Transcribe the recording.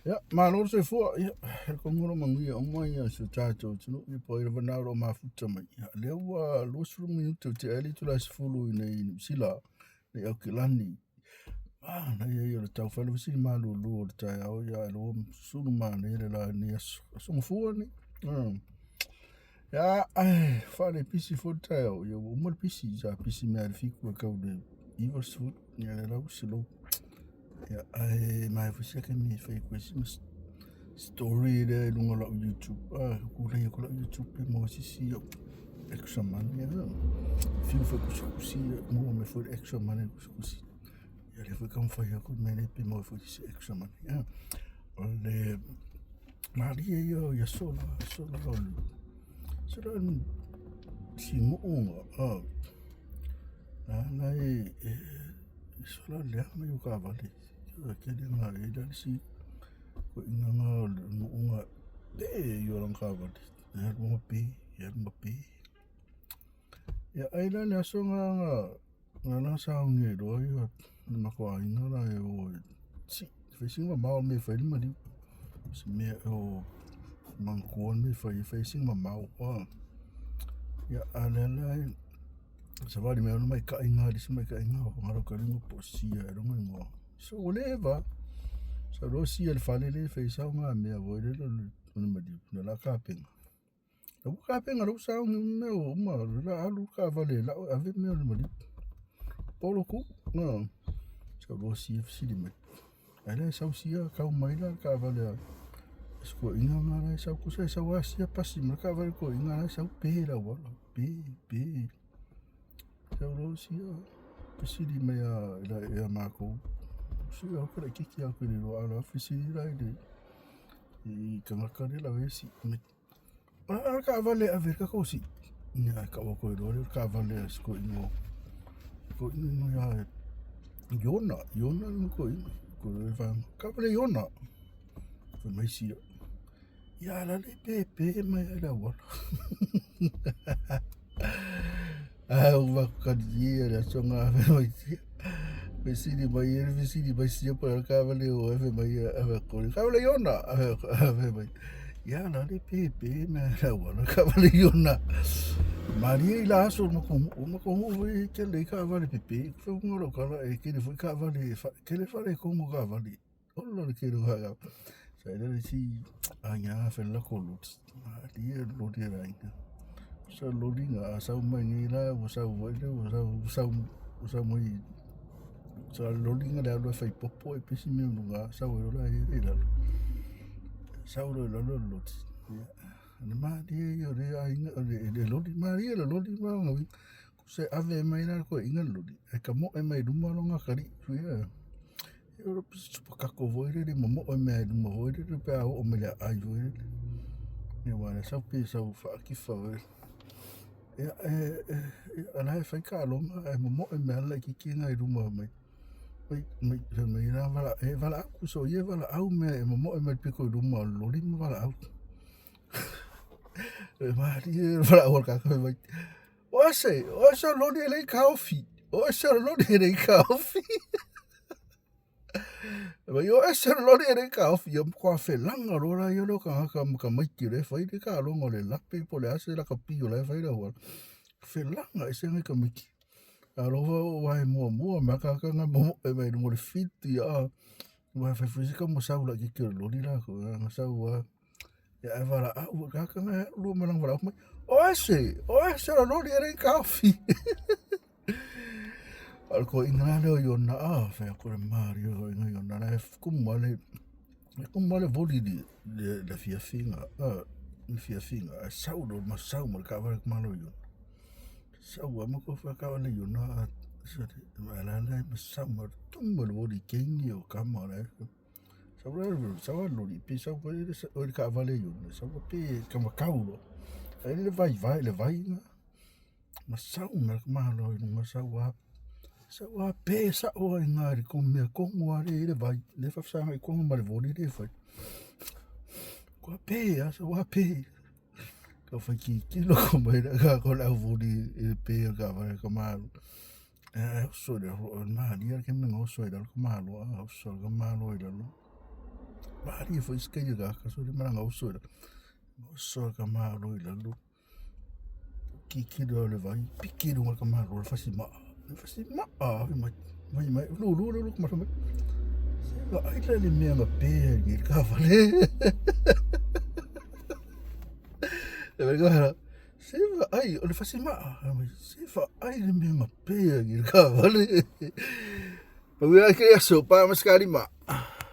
Ja, malo se fo ja, ko ngoro mangi o mai se tato tino i po ira na ro ma futa mai. Le wa lo su minuto te ali tu la sfulu nei sila nei okilani. Na ia le tau falo si malo lo le tai au ya lo sulu ma nei le la ni so fu ni. Ja, fale pisi fo tai au ya mo pisi ja pisi me al fiku ka de iwa su ya le la usilo. Ja, mai fu se ke mi fai kwesi story de lunga la YouTube kula ya kula YouTube pe mo si extra money ya fiu fa kusi mo me for extra money kusi ya le fa kam fa ya ku me pe mo for si extra money ya le maria yo ya sola si mo na sola le ma yo ka vale ke de ma le da si ko inga nga yo lang ka vale ya mo pe ya aila le aso nga na sa nge do yo ma ko inga la yo si facing ma me fa ma di si me o man ko me fa facing ma ya ala la sa va di me mai ka inga di mai ka inga ngaro ka ringo po si ya ro ngo so whatever sa ro si el fale le fa sa nga me vo le lo ma di na la ka penga o ka penga ro sa me o ma la alu ka vale la ave me o ma di polo ku no sa ro si di me ala sa si ya ka mai la ka vale sko inga nga sa ku sa wa si pa si ma ka vale ko inga sa pe la wala pe sa ro si ya si di me ya ma ko si ya ko ki ya ko ni ro ala si la de i ka ka la si me ka vale a ver ka ko si ya ka ko ro ka vale sko ingo ko ingo ya yona ko va ka vale yona ko mai si ya la le pe mai la wala va ka di la songa mai Vecini mai vecini mai si pa ka vale o mai ave ko ka vale yona ave mai ya la le pe me la wala ka vale yona Maria la so mo ko ke le ka vale pe fo ngoro ka e ke le fo ka vale ke le fale ko mo ka vale o lo ke lo ga sa le si anya fe la ko lo Maria lo de ra sa lo dinga sa mai la sa mo sa lolinga le alo fai popo e pesi me lunga sa o la e la sa o la lo ne ma di yo re ainga le loli ma ri le loli ma ngi se ave mai na ko inga loli e ka mo e mai duma longa kari su ya yo pesi pa ka ko voire de mo e mai duma voire de pa o me la ai voire ne wa sa pe sa fa ki fa ya ala fai ka longa e mo e mai la ki kinga e duma mai mai na vala ku so ye vala au me mo me piko do mo lo li mo vala au ma ri vala o ka mai o se lo di le coffee o se lo di le coffee ma yo se lo di le coffee yo ko fe langa ro la yo lo ka mai ki le fai de ka lo ngole la pe po le ase la ka pi yo le fai da wa fe langa ese ngai ka mai alo wai mo ma ka nga mo e mai mo le fiti wa fa fizika mo sa la ki lo di la ko nga sa wa ya va la ka nga lo ma lang va o se lo di re coffee al ko inga le yo na fa ko mario nga yo na ku mo le voli di la fia finga sa lo ma sa mo ka va ma lo yo sa wa mo ko fa ka le yo na ma la sama tumbo lo di kengi o kamera sa wa lo di pe sa o ka vale yo sa wa pe kama kaulo le vai na ma sa ma lo no sa wa pe sa o ngari ko me ko ngari le vai le fa sa ko ma le voli le fa ko pe sa wa pe ka fa ki lo ko mai ka ko la voli pe ka va ka ma so de ma dia ke me so de ko malo so ko malo de lo Mari foi skai ga ka so de maranga uso. So ka maro I lalu. Kiki do le vai. Piki do ka maro fasi ma. Fasi ma mai lu ma mai. Seva ai le mea ma pe ni ka vale. E verga. Seva ai o le fasi ma. Seva ai le mea ma pe ni ka vale. Pa wea ke aso pa maskari ma.